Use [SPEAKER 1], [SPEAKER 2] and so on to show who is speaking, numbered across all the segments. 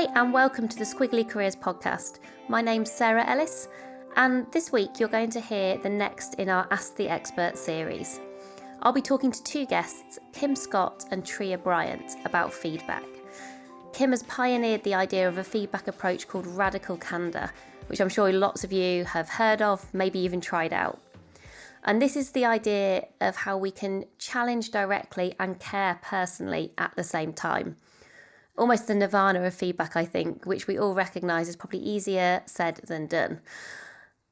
[SPEAKER 1] Hi and welcome to the Squiggly Careers podcast. My name's Sarah Ellis and this week you're going to hear the next in our Ask the Expert series. I'll be talking to two guests, Kim Scott and Trier Bryant, about feedback. Kim has pioneered the idea of a feedback approach called Radical Candor, which I'm sure lots of you have heard of, maybe even tried out. And this is the idea of how we can challenge directly and care personally at the same time. Almost the nirvana of feedback, I think, which we all recognise is probably easier said than done.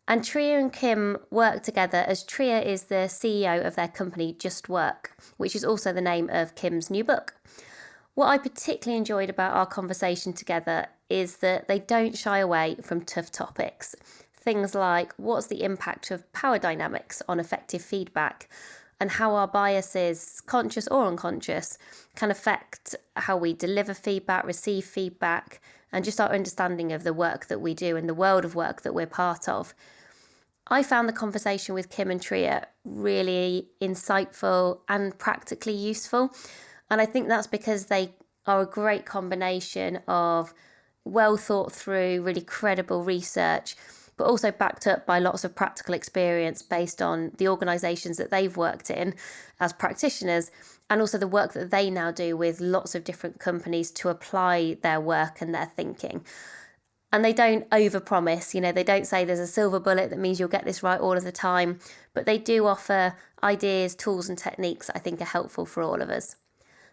[SPEAKER 1] And Trier and Kim work together as Trier is the CEO of their company Just Work, which is also the name of Kim's new book. What I particularly enjoyed about our conversation together is that they don't shy away from tough topics. Things like what's the impact of power dynamics on effective feedback, and how our biases, conscious or unconscious, can affect how we deliver feedback, receive feedback, and just our understanding of the work that we do and the world of work that we're part of. I found the conversation with Kim and Trier really insightful and practically useful. And I think that's because they are a great combination of well thought through, really credible research, but also backed up by lots of practical experience based on the organisations that they've worked in as practitioners, and also the work that they now do with lots of different companies to apply their work and their thinking. And they don't overpromise, they don't say there's a silver bullet that means you'll get this right all of the time, but they do offer ideas, tools and techniques that I think are helpful for all of us.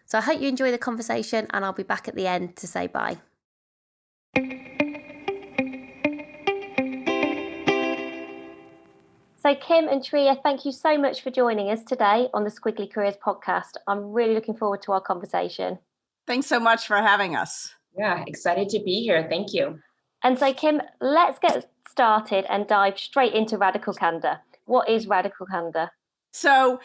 [SPEAKER 1] So I hope you enjoy the conversation and I'll be back at the end to say bye. So Kim and Trier, thank you so much for joining us today on the Squiggly Careers podcast. I'm really looking forward to our conversation.
[SPEAKER 2] Thanks so much for having us.
[SPEAKER 3] Yeah, excited to be here. Thank you.
[SPEAKER 1] And so Kim, let's get started and dive straight into Radical Candor. What is Radical Candor?
[SPEAKER 2] So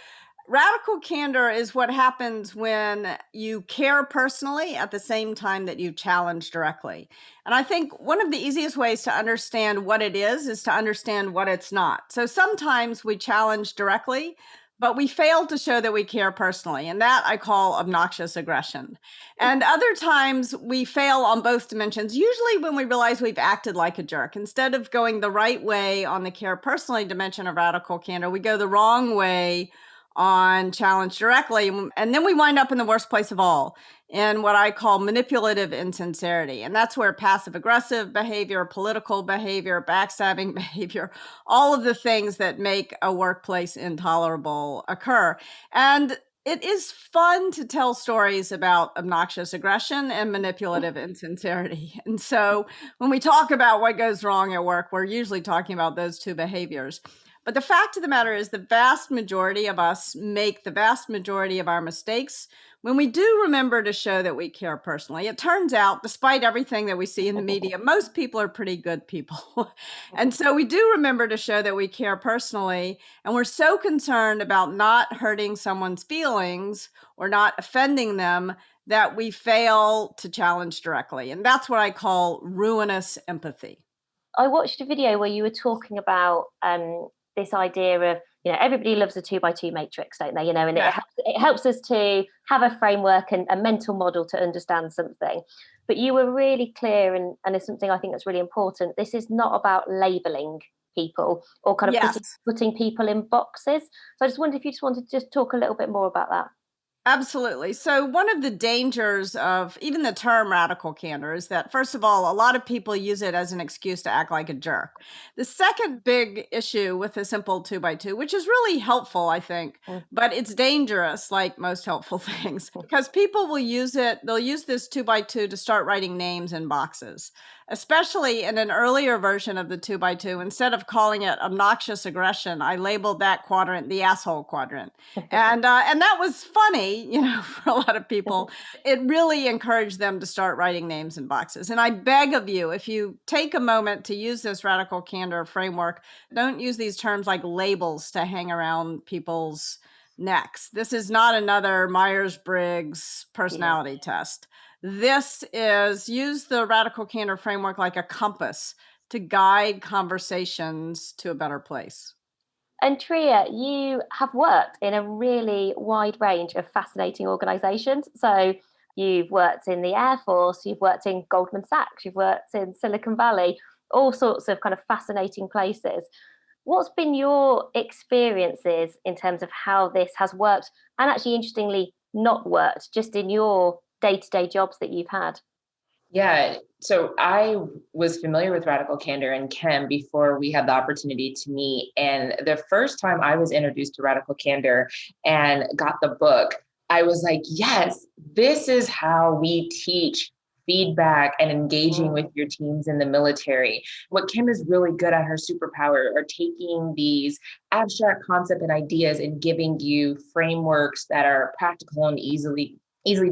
[SPEAKER 2] Radical candor is what happens when you care personally at the same time that you challenge directly. And I think one of the easiest ways to understand what it is to understand what it's not. So sometimes we challenge directly, but we fail to show that we care personally. And that I call obnoxious aggression. And other times we fail on both dimensions, usually when we realize we've acted like a jerk. Instead of going the right way on the care personally dimension of radical candor, we go the wrong way on challenge directly. And then we wind up in the worst place of all, in what I call manipulative insincerity. And that's where passive aggressive behavior, political behavior, backstabbing behavior, all of the things that make a workplace intolerable occur. And it is fun to tell stories about obnoxious aggression and manipulative insincerity. And so when we talk about what goes wrong at work, we're usually talking about those two behaviors. But the fact of the matter is the vast majority of us make the vast majority of our mistakes when we do remember to show that we care personally. It turns out, despite everything that we see in the media, most people are pretty good people. And so we do remember to show that we care personally. And we're so concerned about not hurting someone's feelings or not offending them that we fail to challenge directly. And that's what I call ruinous empathy.
[SPEAKER 1] I watched a video where you were talking about this idea of, everybody loves a 2x2 matrix, don't they? And yeah. it helps us to have a framework and a mental model to understand something. But you were really clear, and it's something I think that's really important. This is not about labeling people or kind of putting people in boxes. So I just wondered if you just wanted to just talk a little bit more about that.
[SPEAKER 2] Absolutely. So one of the dangers of even the term radical candor is that, first of all, a lot of people use it as an excuse to act like a jerk. The second big issue with a simple 2x2, which is really helpful, I think, but it's dangerous, like most helpful things, because people will use it. They'll use this 2x2 to start writing names in boxes, especially in an earlier version of the 2x2. Instead of calling it obnoxious aggression, I labeled that quadrant the asshole quadrant. And that was funny. For a lot of people, it really encouraged them to start writing names in boxes. And I beg of you, if you take a moment to use this radical candor framework, don't use these terms like labels to hang around people's necks. This is not another Myers-Briggs personality test. This is use the radical candor framework like a compass to guide conversations to a better place.
[SPEAKER 1] And Trier, you have worked in a really wide range of fascinating organisations. So You've worked in the Air Force, you've worked in Goldman Sachs, you've worked in Silicon Valley, all sorts of kind of fascinating places. What's been your experiences in terms of how this has worked and actually, interestingly, not worked, just in your day-to-day jobs that you've had?
[SPEAKER 3] Yeah, so I was familiar with Radical Candor and Chem before we had the opportunity to meet. And the first time I was introduced to Radical Candor and got the book, I was like, yes, this is how we teach feedback and engaging with your teams in the military. What Kim is really good at, her superpower, are taking these abstract concepts and ideas and giving you frameworks that are practical and easily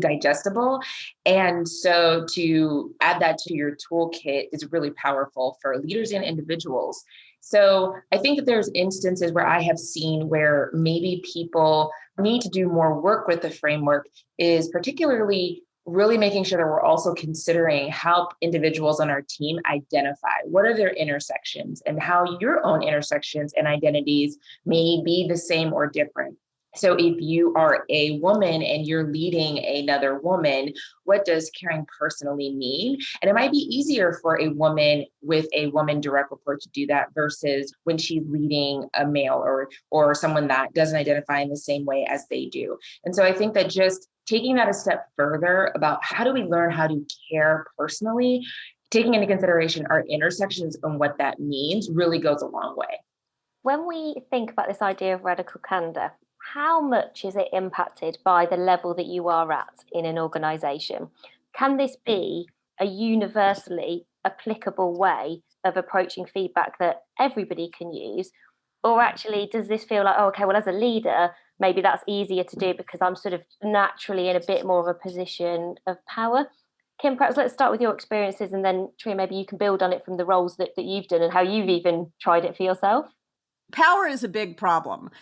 [SPEAKER 3] digestible. And so to add that to your toolkit is really powerful for leaders and individuals. So I think that there's instances where I have seen where maybe people need to do more work with the framework, is particularly really making sure that we're also considering how individuals on our team identify what are their intersections and how your own intersections and identities may be the same or different. So if you are a woman and you're leading another woman, what does caring personally mean? And it might be easier for a woman with a woman direct report to do that versus when she's leading a male or someone that doesn't identify in the same way as they do. And so I think that just taking that a step further about how do we learn how to care personally, taking into consideration our intersections and what that means really goes a long way.
[SPEAKER 1] When we think about this idea of radical candor, how much is it impacted by the level that you are at in an organization? Can this be a universally applicable way of approaching feedback that everybody can use? Or actually, does this feel like, oh, okay, well, as a leader, maybe that's easier to do because I'm sort of naturally in a bit more of a position of power? Kim, perhaps let's start with your experiences, and then Trier, maybe you can build on it from the roles that you've done and how you've even tried it for yourself.
[SPEAKER 2] Power is a big problem.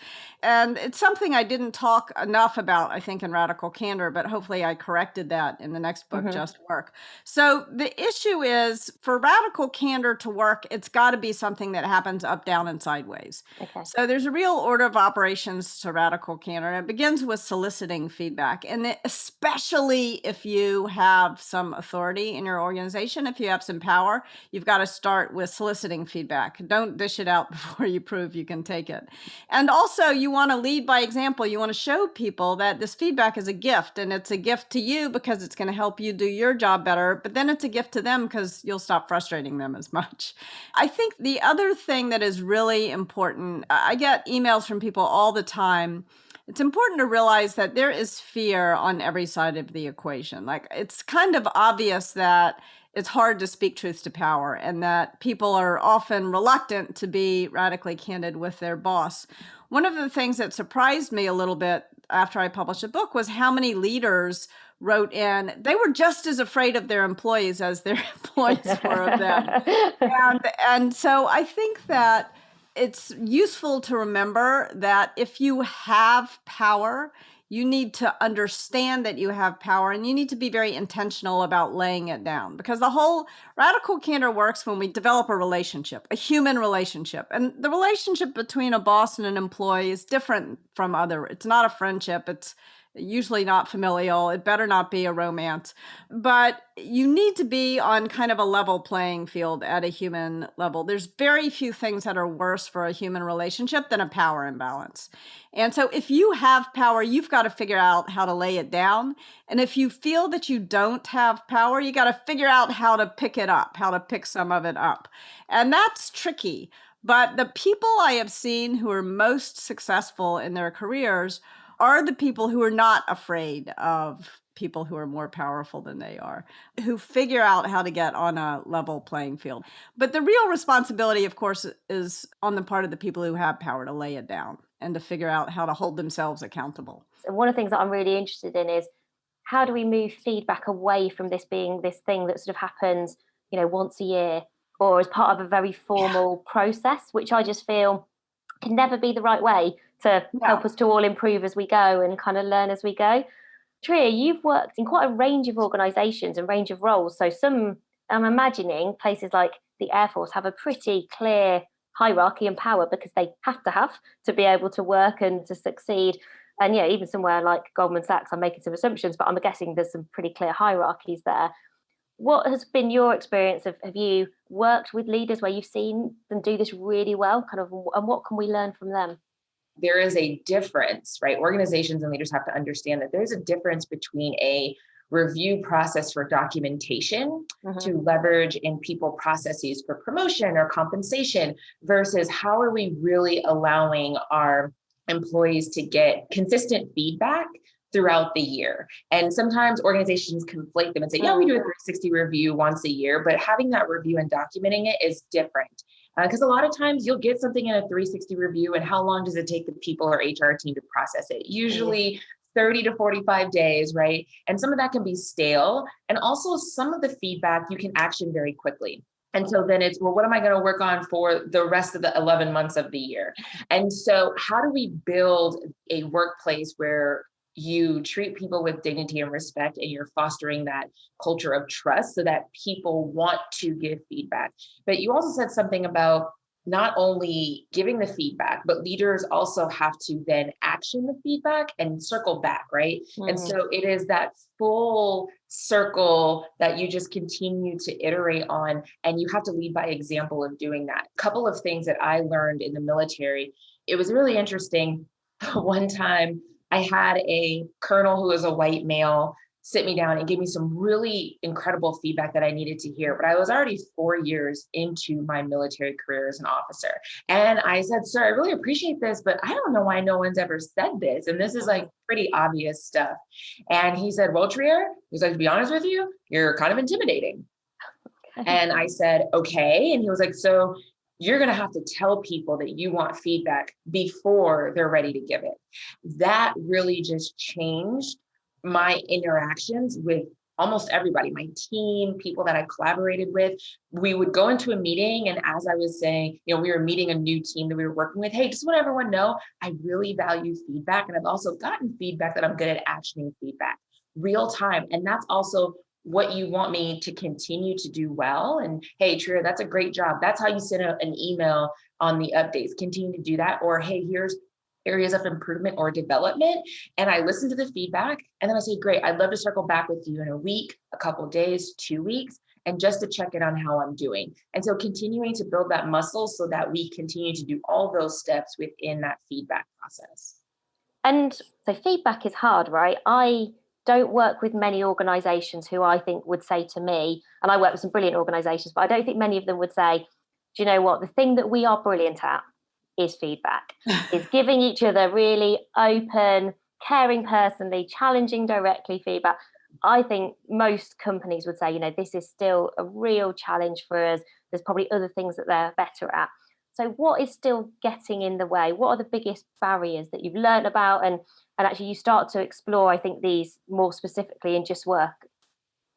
[SPEAKER 2] And it's something I didn't talk enough about, I think, in Radical Candor, but hopefully I corrected that in the next book, Just Work. So the issue is, for Radical Candor to work, it's got to be something that happens up, down, and sideways.
[SPEAKER 1] Okay.
[SPEAKER 2] So there's a real order of operations to Radical Candor. And it begins with soliciting feedback. And especially if you have some authority in your organization, if you have some power, you've got to start with soliciting feedback. Don't dish it out before you prove you can take it. And also, you want to lead by example. You want to show people that this feedback is a gift, and it's a gift to you because it's going to help you do your job better, but then it's a gift to them because you'll stop frustrating them as much. I think the other thing that is really important, I get emails from people all the time. It's important to realize that there is fear on every side of the equation. Like, it's kind of obvious that it's hard to speak truth to power, and that people are often reluctant to be radically candid with their boss. One of the things that surprised me a little bit after I published a book was how many leaders wrote in. They were just as afraid of their employees as their employees were of them. And so I think that it's useful to remember that if you have power, you need to understand that you have power, and you need to be very intentional about laying it down, because the whole Radical Candor works when we develop a relationship, a human relationship. And the relationship between a boss and an employee is different from other. It's not a friendship. It's usually not familial. It better not be a romance. But you need to be on kind of a level playing field at a human level. There's very few things that are worse for a human relationship than a power imbalance. And so if you have power, you've got to figure out how to lay it down. And if you feel that you don't have power, you got to figure out how to pick it up, how to pick some of it up. And that's tricky. But the people I have seen who are most successful in their careers are the people who are not afraid of people who are more powerful than they are, who figure out how to get on a level playing field. But the real responsibility, of course, is on the part of the people who have power to lay it down and to figure out how to hold themselves accountable.
[SPEAKER 1] And one of the things that I'm really interested in is, how do we move feedback away from this being this thing that sort of happens, once a year, or as part of a very formal process, which I just feel can never be the right way to help us to all improve as we go and kind of learn as we go. Trier, you've worked in quite a range of organizations and range of roles. So some, I'm imagining places like the Air Force have a pretty clear hierarchy and power because they have to be able to work and to succeed. And yeah, even somewhere like Goldman Sachs, I'm making some assumptions, but I'm guessing there's some pretty clear hierarchies there. What has been your experience have you worked with leaders where you've seen them do this really well, and what can we learn from them?
[SPEAKER 3] There is a difference, right? Organizations and leaders have to understand that there's a difference between a review process for documentation to leverage in people processes for promotion or compensation versus how are we really allowing our employees to get consistent feedback throughout the year. And sometimes organizations conflate them and say, yeah, we do a 360 review once a year, but having that review and documenting it is different. Because a lot of times you'll get something in a 360 review, and how long does it take the people or HR team to process it? Usually 30 to 45 days, right? And some of that can be stale. And also some of the feedback you can action very quickly. And so then it's, well, what am I going to work on for the rest of the 11 months of the year? And so how do we build a workplace where you treat people with dignity and respect, and you're fostering that culture of trust so that people want to give feedback? But you also said something about not only giving the feedback, but leaders also have to then action the feedback and circle back, right? And so it is that full circle that you just continue to iterate on, and you have to lead by example of doing that. A couple of things that I learned in the military, it was really interesting. One time I had a colonel who was a white male sit me down and give me some really incredible feedback that I needed to hear. But I was already 4 years into my military career as an officer. And I said, sir, I really appreciate this, but I don't know why no one's ever said this. And this is like pretty obvious stuff. And he said, well, Trier, he's like, to be honest with you, you're kind of intimidating. And I said, okay. And he was like, so you're going to have to tell people that you want feedback before they're ready to give it. That really just changed my interactions with almost everybody, my team, people that I collaborated with. We would go into a meeting, and as I was saying, we were meeting a new team that we were working with. Hey, just want everyone to know, I really value feedback. And I've also gotten feedback that I'm good at actioning feedback real time. And that's also what you want me to continue to do well. And hey, Trier, that's a great job. That's how you send an email on the updates. Continue to do that. Or hey, here's areas of improvement or development. And I listen to the feedback, and then I say, great, I'd love to circle back with you in a week, a couple of days, 2 weeks, and just to check in on how I'm doing. And so continuing to build that muscle so that we continue to do all those steps within that feedback process.
[SPEAKER 1] And so feedback is hard, right? I don't work with many organizations who I think would say to me, and I work with some brilliant organizations, but I don't think many of them would say, do you know what? The thing that we are brilliant at is feedback, is giving each other really open, caring personally, challenging directly feedback. I think most companies would say, this is still a real challenge for us. There's probably other things that they're better at. So what is still getting in the way? What are the biggest barriers that you've learned about? And actually you start to explore, I think, these more specifically in Just Work.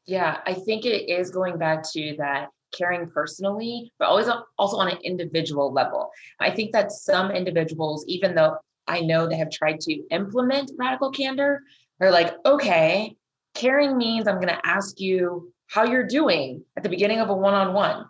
[SPEAKER 3] Yeah, I think it is going back to that caring personally, but always also on an individual level. I think that some individuals, even though I know they have tried to implement radical candor, are like, okay, caring means I'm going to ask you how you're doing at the beginning of a one-on-one.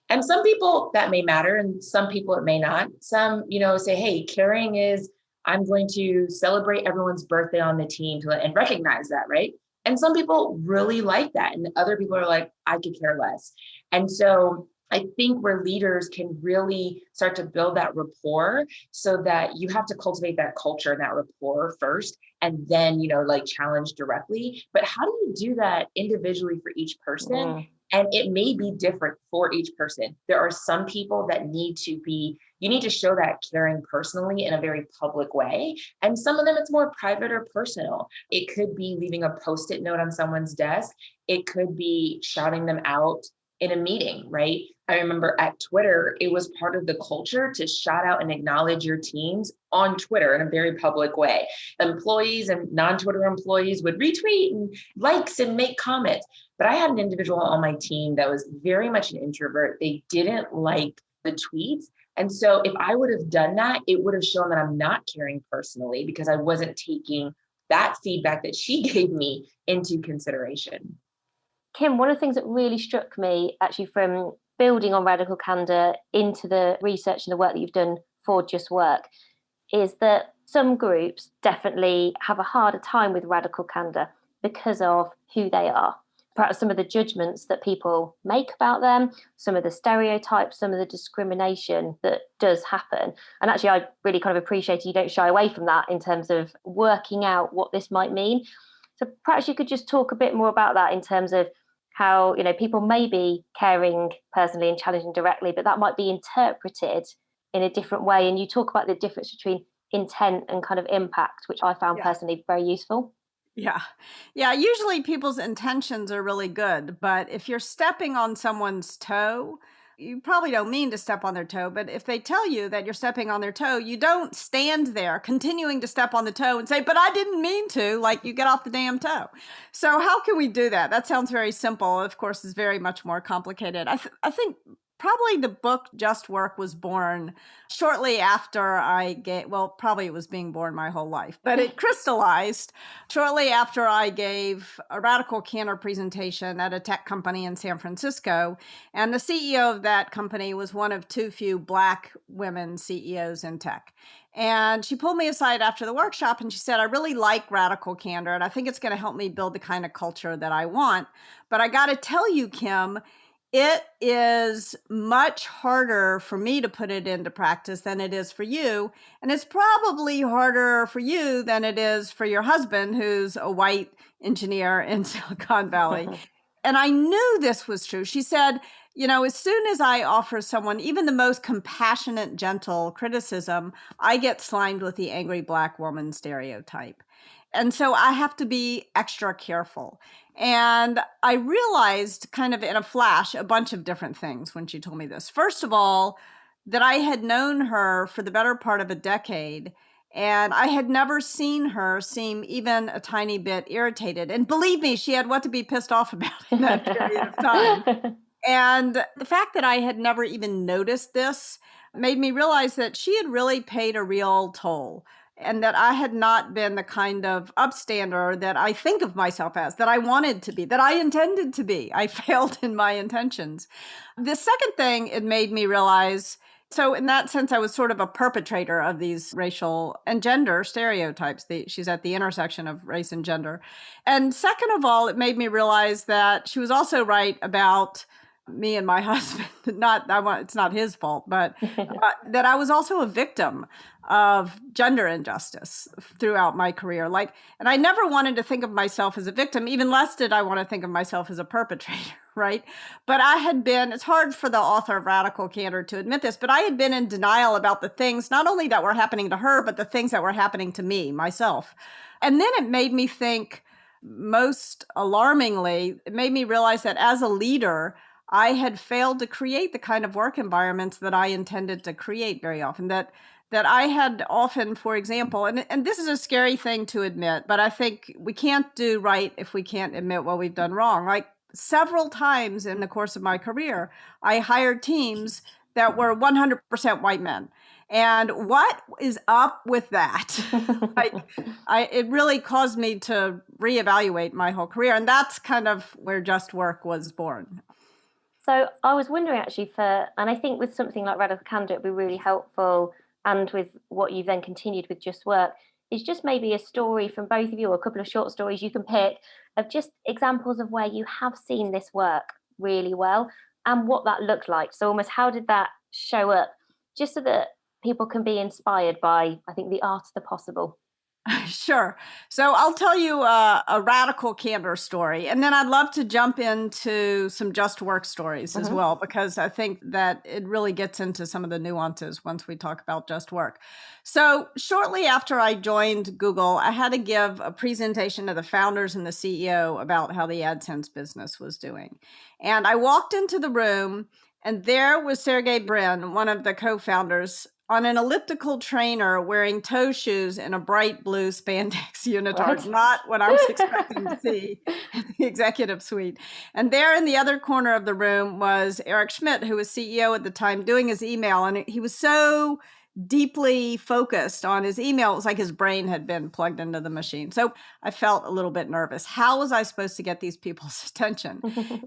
[SPEAKER 3] And some people that may matter, and some people it may not. Some, say, hey, caring is I'm going to celebrate everyone's birthday on the team and recognize that, right? And some people really like that. And other people are like, I could care less. And so I think where leaders can really start to build that rapport, so that you have to cultivate that culture and that rapport first, and then, challenge directly. But how do you do that individually for each person? And it may be different for each person. There are some people that you need to show that caring personally in a very public way. And some of them, it's more private or personal. It could be leaving a Post-it note on someone's desk. It could be shouting them out in a meeting, right? I remember at Twitter, it was part of the culture to shout out and acknowledge your teams on Twitter in a very public way. Employees and non-Twitter employees would retweet and likes and make comments. But I had an individual on my team that was very much an introvert. They didn't like the tweets. And so if I would have done that, it would have shown that I'm not caring personally, because I wasn't taking that feedback that she gave me into consideration.
[SPEAKER 1] Kim, one of the things that really struck me actually from building on Radical Candor into the research and the work that you've done for Just Work is that some groups definitely have a harder time with radical candor because of who they are. Perhaps some of the judgments that people make about them, some of the stereotypes, some of the discrimination that does happen. And actually, I really kind of appreciate you don't shy away from that in terms of working out what this might mean. So perhaps you could just talk a bit more about that in terms of how, people may be caring personally and challenging directly, but that might be interpreted in a different way. And you talk about the difference between intent and kind of impact, which I found personally very useful.
[SPEAKER 2] Yeah. Yeah. Usually people's intentions are really good, but if you're stepping on someone's toe, you probably don't mean to step on their toe, but if they tell you that you're stepping on their toe, you don't stand there continuing to step on the toe and say, but I didn't mean to, like you get off the damn toe. So how can we do that? That sounds very simple. Of course, it's very much more complicated. I think probably the book Just Work was born shortly after probably it was being born my whole life, but it crystallized shortly after I gave a Radical Candor presentation at a tech company in San Francisco. And the CEO of that company was one of too few Black women CEOs in tech. And she pulled me aside after the workshop and she said, I really like Radical Candor and I think it's going to help me build the kind of culture that I want. But I got to tell you, Kim, it is much harder for me to put it into practice than it is for you. And it's probably harder for you than it is for your husband, who's a white engineer in Silicon Valley. And I knew this was true. She said, as soon as I offer someone even the most compassionate, gentle criticism, I get slimed with the angry Black woman stereotype. And so I have to be extra careful. And I realized kind of in a flash a bunch of different things when she told me this. First of all, that I had known her for the better part of a decade, and I had never seen her seem even a tiny bit irritated. And believe me, she had what to be pissed off about in that period of time. And the fact that I had never even noticed this made me realize that she had really paid a real toll. And that I had not been the kind of upstander that I think of myself as, that I wanted to be, that I intended to be. I failed in my intentions. The second thing it made me realize, so in that sense, I was sort of a perpetrator of these racial and gender stereotypes. She's at the intersection of race and gender. And second of all, it made me realize that she was also right about me and my husband. It's not his fault, but that I was also a victim of gender injustice throughout my career. And I never wanted to think of myself as a victim, even less did I want to think of myself as a perpetrator, right? But it's hard for the author of Radical Candor to admit this, but I had been in denial about the things, not only that were happening to her, but the things that were happening to me, myself. And then it made me think, most alarmingly, it made me realize that as a leader, I had failed to create the kind of work environments that I intended to create very often, that I had often, for example, and this is a scary thing to admit, but I think we can't do right if we can't admit what we've done wrong. Like several times in the course of my career, I hired teams that were 100% white men. And what is up with that? It really caused me to reevaluate my whole career. And that's kind of where Just Work was born.
[SPEAKER 1] So I was wondering actually and I think with something like Radical Candor, it'd be really helpful, and with what you've then continued with Just Work, is just maybe a story from both of you, or a couple of short stories you can pick of just examples of where you have seen this work really well and what that looked like. So almost how did that show up, just so that people can be inspired by, I think, the art of the possible.
[SPEAKER 2] Sure. So I'll tell you a Radical Candor story, and then I'd love to jump into some Just Work stories as well, because I think that it really gets into some of the nuances once we talk about Just Work. So shortly after I joined Google, I had to give a presentation to the founders and the CEO about how the AdSense business was doing. And I walked into the room, and there was Trier Bryant, one of the co-founders, on an elliptical trainer wearing toe shoes and a bright blue spandex unitard, not what I was expecting to see in the executive suite. And there in the other corner of the room was Eric Schmidt, who was CEO at the time, doing his email. And he was so deeply focused on his email. It was like his brain had been plugged into the machine. So I felt a little bit nervous. How was I supposed to get these people's attention?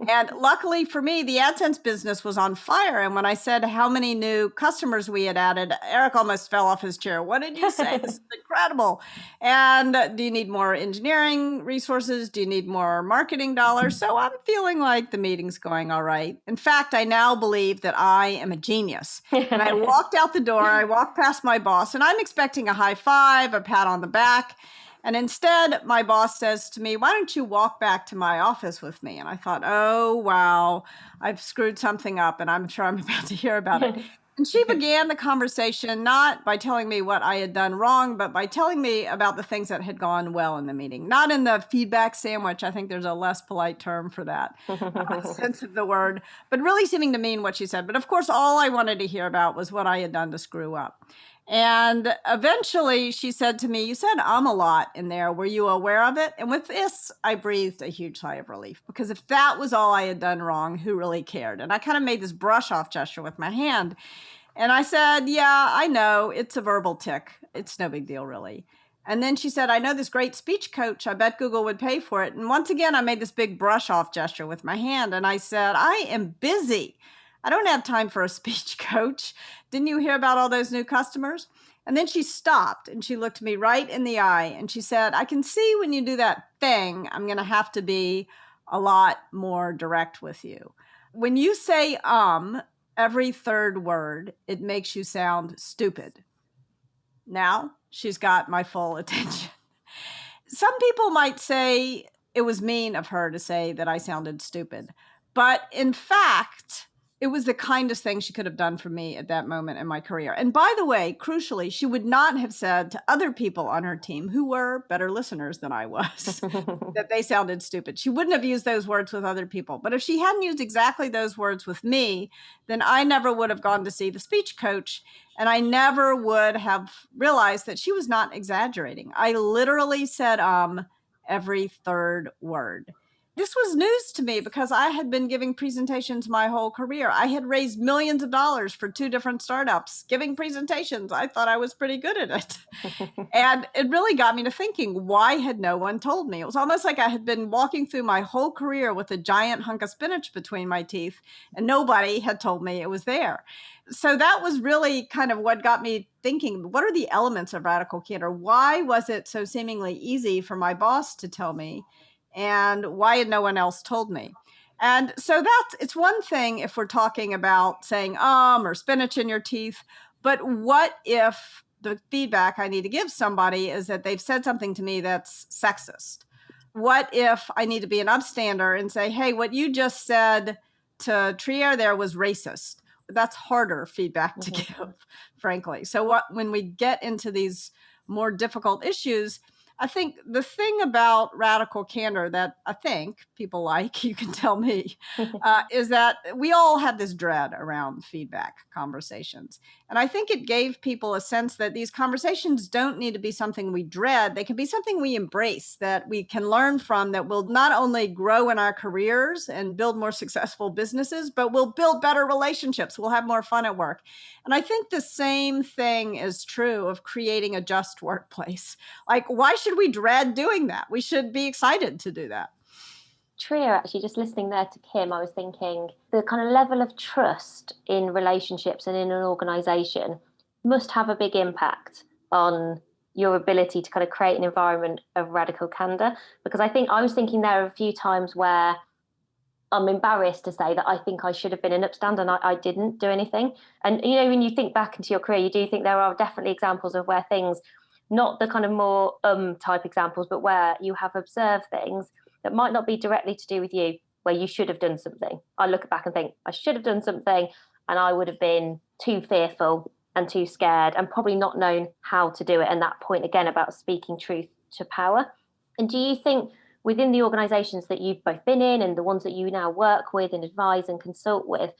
[SPEAKER 2] And luckily for me, the AdSense business was on fire. And when I said how many new customers we had added, Eric almost fell off his chair. What did you say? This is incredible. And do you need more engineering resources? Do you need more marketing dollars? So I'm feeling like the meeting's going all right. In fact, I now believe that I am a genius. And I walked out the door, I walked past my boss, and I'm expecting a high five, a pat on the back. And instead, my boss says to me, why don't you walk back to my office with me? And I thought, oh, wow, I've screwed something up, and I'm sure I'm about to hear about it. And she began the conversation not by telling me what I had done wrong, but by telling me about the things that had gone well in the meeting. Not in the feedback sandwich. I think there's a less polite term for that sense of the word, but really seeming to mean what she said. But of course, all I wanted to hear about was what I had done to screw up. And eventually she said to me, you said a lot in there. Were you aware of it? And with this, I breathed a huge sigh of relief, because if that was all I had done wrong, who really cared? And I kind of made this brush off gesture with my hand. And I said, yeah, I know. It's a verbal tic. It's no big deal, really. And then she said, I know this great speech coach. I bet Google would pay for it. And once again, I made this big brush off gesture with my hand. And I said, I am busy. I don't have time for a speech coach. Didn't you hear about all those new customers? And then she stopped and she looked me right in the eye and she said, I can see when you do that thing, I'm going to have to be a lot more direct with you. When you say every third word, it makes you sound stupid. Now she's got my full attention. Some people might say it was mean of her to say that I sounded stupid, but in fact, it was the kindest thing she could have done for me at that moment in my career. And by the way, crucially, she would not have said to other people on her team who were better listeners than I was that they sounded stupid. She wouldn't have used those words with other people. But if she hadn't used exactly those words with me, then I never would have gone to see the speech coach. And I never would have realized that she was not exaggerating. I literally said every third word. This was news to me because I had been giving presentations my whole career. I had raised millions of dollars for 2 different startups, giving presentations. I thought I was pretty good at it. And it really got me to thinking, why had no one told me? It was almost like I had been walking through my whole career with a giant hunk of spinach between my teeth, and nobody had told me it was there. So that was really kind of what got me thinking, what are the elements of Radical Candor? Why was it so seemingly easy for my boss to tell me? And why had no one else told me? And so it's one thing if we're talking about saying or spinach in your teeth, but what if the feedback I need to give somebody is that they've said something to me that's sexist? What if I need to be an upstander and say, hey, what you just said to Trier there was racist? That's harder feedback to give, frankly. So when we get into these more difficult issues, I think the thing about Radical Candor that I think people like, you can tell me, is that we all have this dread around feedback conversations. And I think it gave people a sense that these conversations don't need to be something we dread. They can be something we embrace, that we can learn from, that will not only grow in our careers and build more successful businesses, but we'll build better relationships. We'll have more fun at work. And I think the same thing is true of creating a just workplace. Like, why should we dread doing that? We should be excited to do that.
[SPEAKER 1] Trier, actually, just listening there to Kim, I was thinking the kind of level of trust in relationships and in an organization must have a big impact on your ability to kind of create an environment of radical candor. Because I was thinking there are a few times where I'm embarrassed to say that I think I should have been an upstand and I didn't do anything. And, you know, when you think back into your career, you do think there are definitely examples of where things, not the kind of more type examples, but where you have observed things that might not be directly to do with you, where you should have done something. I look back and think, I should have done something, and I would have been too fearful and too scared and probably not known how to do it. And that point again about speaking truth to power. And do you think within the organizations that you've both been in and the ones that you now work with and advise and consult with,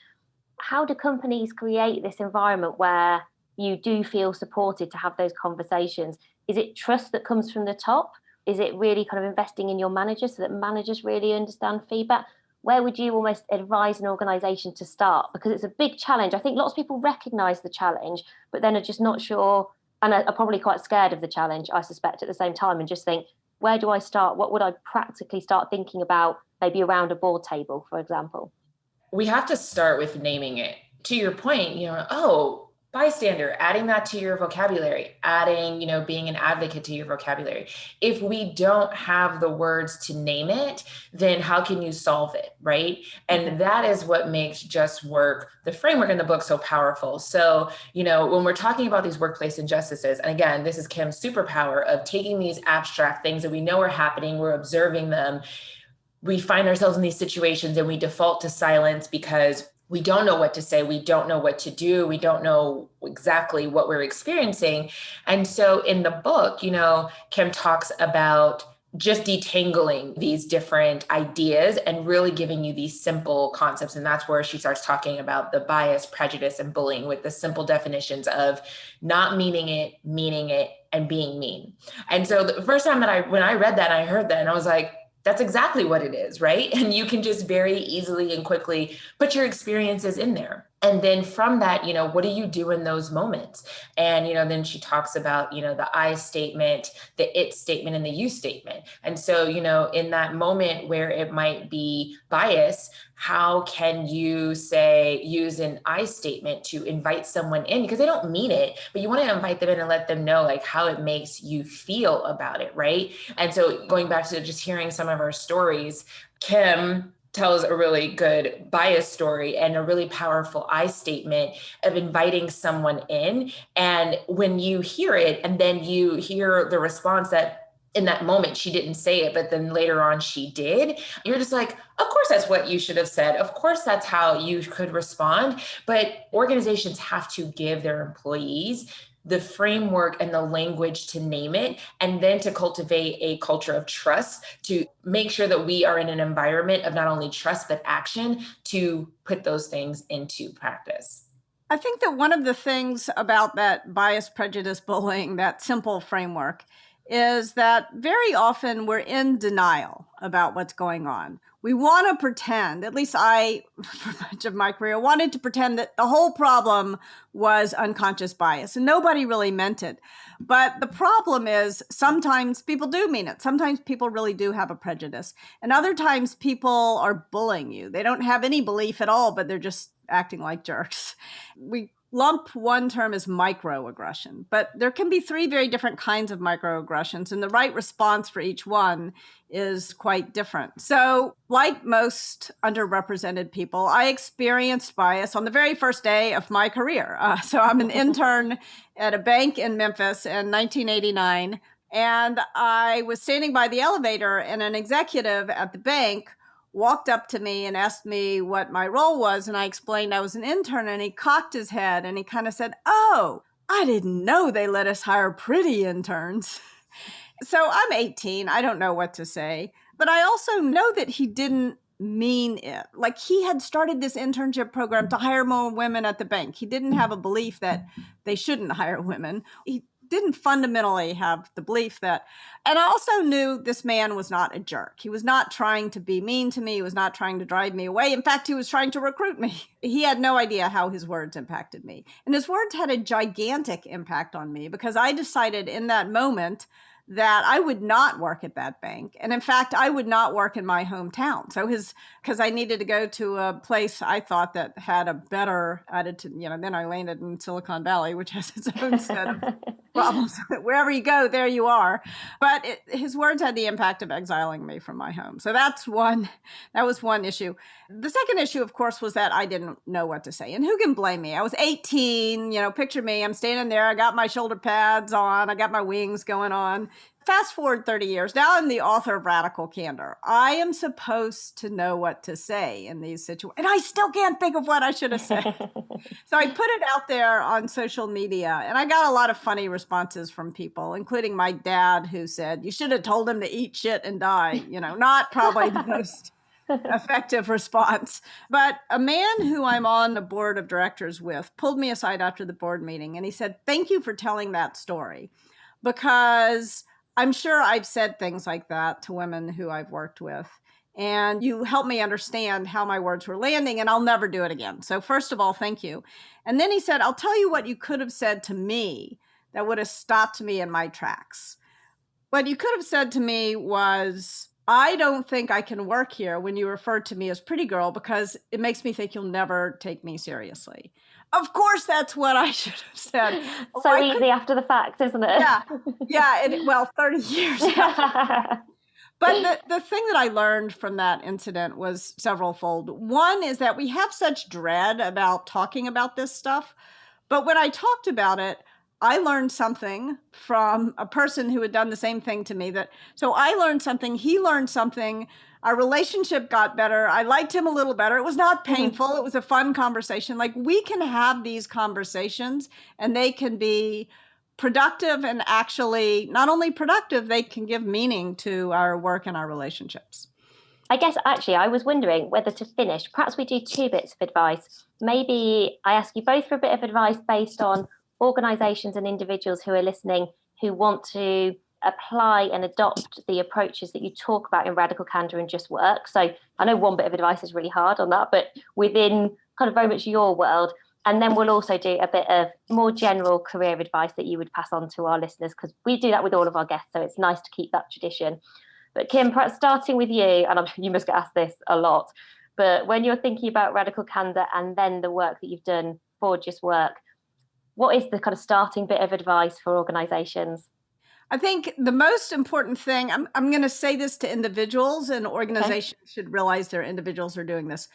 [SPEAKER 1] how do companies create this environment where you do feel supported to have those conversations? Is it trust that comes from the top? Is it really kind of investing in your managers so that managers really understand feedback? where would you almost advise an organization to start? Because it's a big challenge. I think lots of people recognize the challenge, but then are just not sure and are probably quite scared of the challenge, I suspect, at the same time, and just think, where do I start? What would I practically start thinking about, maybe around a board table, for example?
[SPEAKER 3] We have to start with naming it. To your point, oh, bystander, adding that to your vocabulary, adding, being an advocate to your vocabulary. If we don't have the words to name it, then how can you solve it, right? And that is what makes Just Work, the framework in the book, so powerful. So, when we're talking about these workplace injustices, and again, this is Kim's superpower of taking these abstract things that we know are happening, we're observing them, we find ourselves in these situations and we default to silence because we don't know what to say. We don't know what to do. We don't know exactly what we're experiencing. And so in the book, Kim talks about just detangling these different ideas and really giving you these simple concepts. And that's where she starts talking about the bias, prejudice, and bullying with the simple definitions of not meaning it, and being mean. And so the first time when I read that, I heard that and I was like, that's exactly what it is, right? And you can just very easily and quickly put your experiences in there. And then from that, what do you do in those moments? And, then she talks about, the I statement, the it statement, and the you statement. And so, in that moment where it might be bias, how can you use an I statement to invite someone in? Because they don't mean it, but you want to invite them in and let them know like how it makes you feel about it, right? And so going back to just hearing some of our stories, Kim tells a really good bias story and a really powerful I statement of inviting someone in. And when you hear it, and then you hear the response that in that moment she didn't say it, but then later on she did, you're just like, of course that's what you should have said. Of course that's how you could respond. But organizations have to give their employees the framework and the language to name it, and then to cultivate a culture of trust to make sure that we are in an environment of not only trust, but action to put those things into practice.
[SPEAKER 2] I think that one of the things about that bias, prejudice, bullying, that simple framework, is that very often we're in denial about what's going on. We want to pretend, at least I, for much of my career, wanted to pretend that the whole problem was unconscious bias, and nobody really meant it. But the problem is sometimes people do mean it. Sometimes people really do have a prejudice. And other times people are bullying you. They don't have any belief at all, but they're just acting like jerks. We lump one term as microaggression, but there can be 3 very different kinds of microaggressions, and the right response for each one is quite different. So, like most underrepresented people, I experienced bias on the very first day of my career. So I'm an intern at a bank in Memphis in 1989, and I was standing by the elevator, and an executive at the bank walked up to me and asked me what my role was. And I explained I was an intern, and he cocked his head and he kind of said, "Oh, I didn't know they let us hire pretty interns." So I'm 18. I don't know what to say, but I also know that he didn't mean it. Like, he had started this internship program to hire more women at the bank. He didn't have a belief that they shouldn't hire women. He didn't fundamentally have the belief that, and I also knew this man was not a jerk. He was not trying to be mean to me. He was not trying to drive me away. In fact, he was trying to recruit me. He had no idea how his words impacted me. And his words had a gigantic impact on me, because I decided in that moment that I would not work at that bank. And in fact, I would not work in my hometown. So because I needed to go to a place I thought that had a better attitude, then I landed in Silicon Valley, which has its own set of problems. Wherever you go, there you are. But his words had the impact of exiling me from my home. So that was one issue. The second issue, of course, was that I didn't know what to say. And who can blame me? I was 18, picture me, I'm standing there, I got my shoulder pads on, I got my wings going on. Fast forward 30 years. Now I'm the author of Radical Candor. I am supposed to know what to say in these situations. And I still can't think of what I should have said. So I put it out there on social media, and I got a lot of funny responses from people, including my dad, who said, "You should have told him to eat shit and die." Not probably the most effective response. But a man who I'm on the board of directors with pulled me aside after the board meeting, and he said, "Thank you for telling that story, because I'm sure I've said things like that to women who I've worked with. And you helped me understand how my words were landing, and I'll never do it again. So first of all, thank you. And then he said, I'll tell you what you could have said to me that would have stopped me in my tracks. What you could have said to me was, I don't think I can work here when you referred to me as pretty girl because it makes me think you'll never take me seriously. Of course, that's what I should have said.
[SPEAKER 1] So easy after the fact, isn't it?
[SPEAKER 2] Yeah. 30 years after. But the thing that I learned from that incident was severalfold. One is that we have such dread about talking about this stuff. But when I talked about it, I learned something from a person who had done the same thing to me. So I learned something, he learned something, our relationship got better. I liked him a little better. It was not painful. It was a fun conversation. Like, we can have these conversations and they can be productive, and actually not only productive, they can give meaning to our work and our relationships.
[SPEAKER 1] I guess actually I was wondering whether to finish, perhaps we do 2 bits of advice. Maybe I ask you both for a bit of advice based on organizations and individuals who are listening who want to apply and adopt the approaches that you talk about in Radical Candor and Just Work. So I know one bit of advice is really hard on that, but within kind of very much your world. And then we'll also do a bit of more general career advice that you would pass on to our listeners, because we do that with all of our guests. So it's nice to keep that tradition. But Kim, perhaps starting with you, and you must get asked this a lot, but when you're thinking about Radical Candor and then the work that you've done for Just Work, what is the kind of starting bit of advice for organizations?
[SPEAKER 2] I think the most important thing, I'm going to say this to individuals, and organizations should realize their individuals are doing this.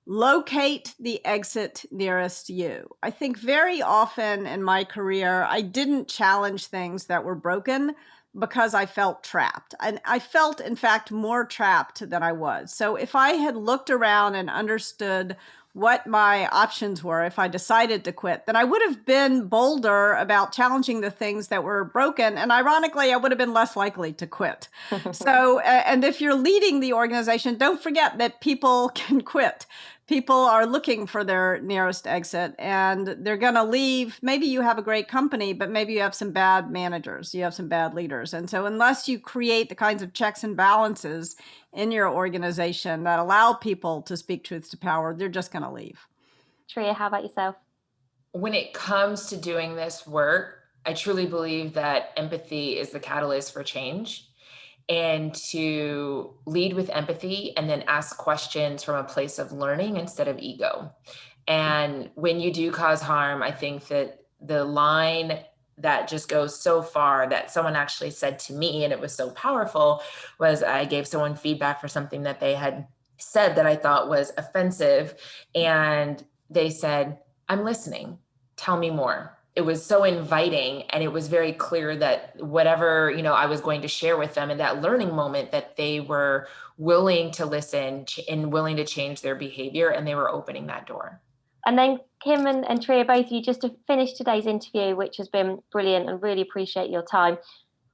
[SPEAKER 2] Locate the exit nearest you. I think very often in my career, I didn't challenge things that were broken because I felt trapped. And I felt, in fact, more trapped than I was. So if I had looked around and understood what my options were if I decided to quit, then I would have been bolder about challenging the things that were broken. And ironically, I would have been less likely to quit. So, and if you're leading the organization, don't forget that people can quit. People are looking for their nearest exit, and they're going to leave. Maybe you have a great company, but maybe you have some bad managers, you have some bad leaders. And so unless you create the kinds of checks and balances in your organization that allow people to speak truth to power, they're just going to leave.
[SPEAKER 1] Trier, how about yourself?
[SPEAKER 3] When it comes to doing this work, I truly believe that empathy is the catalyst for change. And to lead with empathy and then ask questions from a place of learning instead of ego. And when you do cause harm, I think that the line that just goes so far that someone actually said to me, and it was so powerful, was I gave someone feedback for something that they had said that I thought was offensive. And they said, I'm listening. Tell me more. It was so inviting, and it was very clear that whatever, I was going to share with them in that learning moment, that they were willing to listen and willing to change their behavior, and they were opening that door.
[SPEAKER 1] And then Kim and Trier, both of you, just to finish today's interview, which has been brilliant, and really appreciate your time.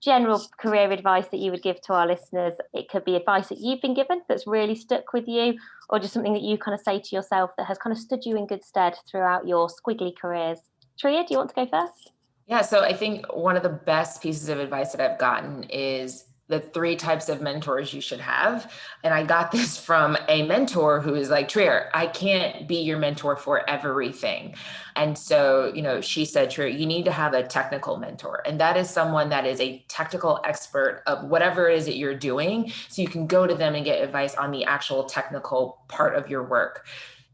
[SPEAKER 1] General career advice that you would give to our listeners. It could be advice that you've been given that's really stuck with you, or just something that you kind of say to yourself that has kind of stood you in good stead throughout your squiggly careers. Trier, do you want to go first?
[SPEAKER 3] Yeah, so I think one of the best pieces of advice that I've gotten is the 3 types of mentors you should have. And I got this from a mentor who is like, Trier, I can't be your mentor for everything. And so, she said, Trier, you need to have a technical mentor. And that is someone that is a technical expert of whatever it is that you're doing. So you can go to them and get advice on the actual technical part of your work.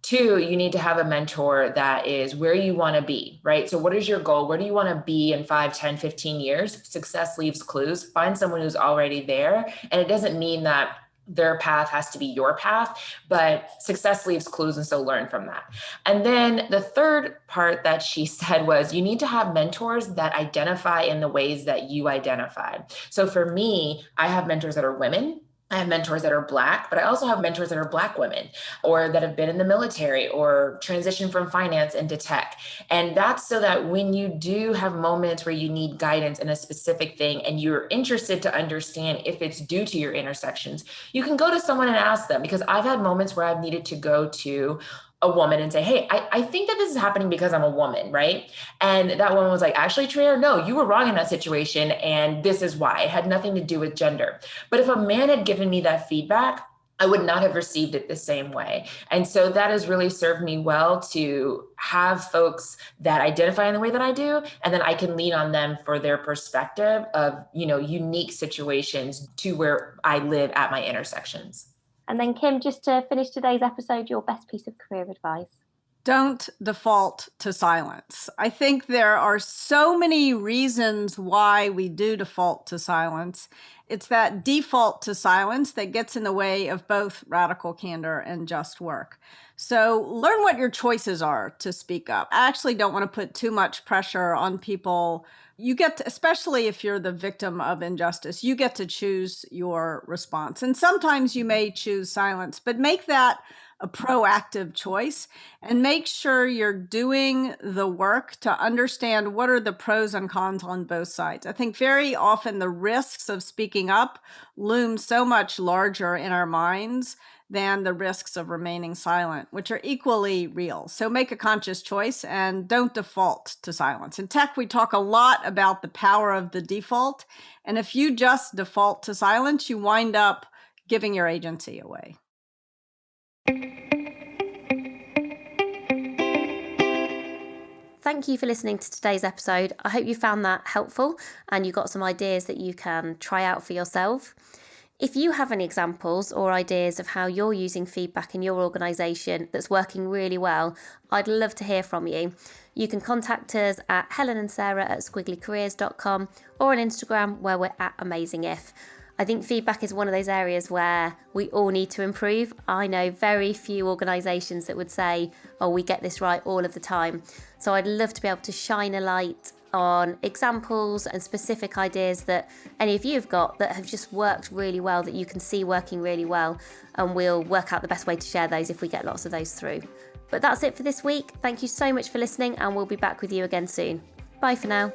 [SPEAKER 3] 2, you need to have a mentor that is where you want to be, right? So what is your goal? Where do you want to be in 5, 10, 15 years? Success leaves clues. Find someone who's already there. And it doesn't mean that their path has to be your path, but success leaves clues. And so learn from that. And then the 3rd part that she said was, you need to have mentors that identify in the ways that you identify. So for me, I have mentors that are women. I have mentors that are Black, but I also have mentors that are Black women, or that have been in the military or transitioned from finance into tech. And that's so that when you do have moments where you need guidance in a specific thing and you're interested to understand if it's due to your intersections, you can go to someone and ask them. Because I've had moments where I've needed to go to a woman and say, hey, I think that this is happening because I'm a woman, right? And that woman was like, actually, Trier, no, you were wrong in that situation. And this is why. It had nothing to do with gender. But if a man had given me that feedback, I would not have received it the same way. And so that has really served me well to have folks that identify in the way that I do, and then I can lean on them for their perspective of, unique situations to where I live at my intersections.
[SPEAKER 1] And then Kim, just to finish today's episode, your best piece of career advice.
[SPEAKER 2] Don't default to silence. I think there are so many reasons why we do default to silence. It's that default to silence that gets in the way of both radical candor and just work. So learn what your choices are to speak up. I actually don't want to put too much pressure on people. You get to, especially if you're the victim of injustice, you get to choose your response. And sometimes you may choose silence, but make that a proactive choice and make sure you're doing the work to understand what are the pros and cons on both sides. I think very often the risks of speaking up loom so much larger in our minds than the risks of remaining silent, which are equally real. So make a conscious choice and don't default to silence. In tech, we talk a lot about the power of the default. And if you just default to silence, you wind up giving your agency away.
[SPEAKER 1] Thank you for listening to today's episode. I hope you found that helpful and you got some ideas that you can try out for yourself. If you have any examples or ideas of how you're using feedback in your organisation that's working really well, I'd love to hear from you. You can contact us at helenandsarah@squigglycareers.com or on Instagram where we're at AmazingIf. I think feedback is one of those areas where we all need to improve. I know very few organisations that would say, oh, we get this right all of the time. So I'd love to be able to shine a light on examples and specific ideas that any of you have got that have just worked really well, that you can see working really well. And we'll work out the best way to share those if we get lots of those through. But that's it for this week. Thank you so much for listening, and we'll be back with you again soon. Bye for now.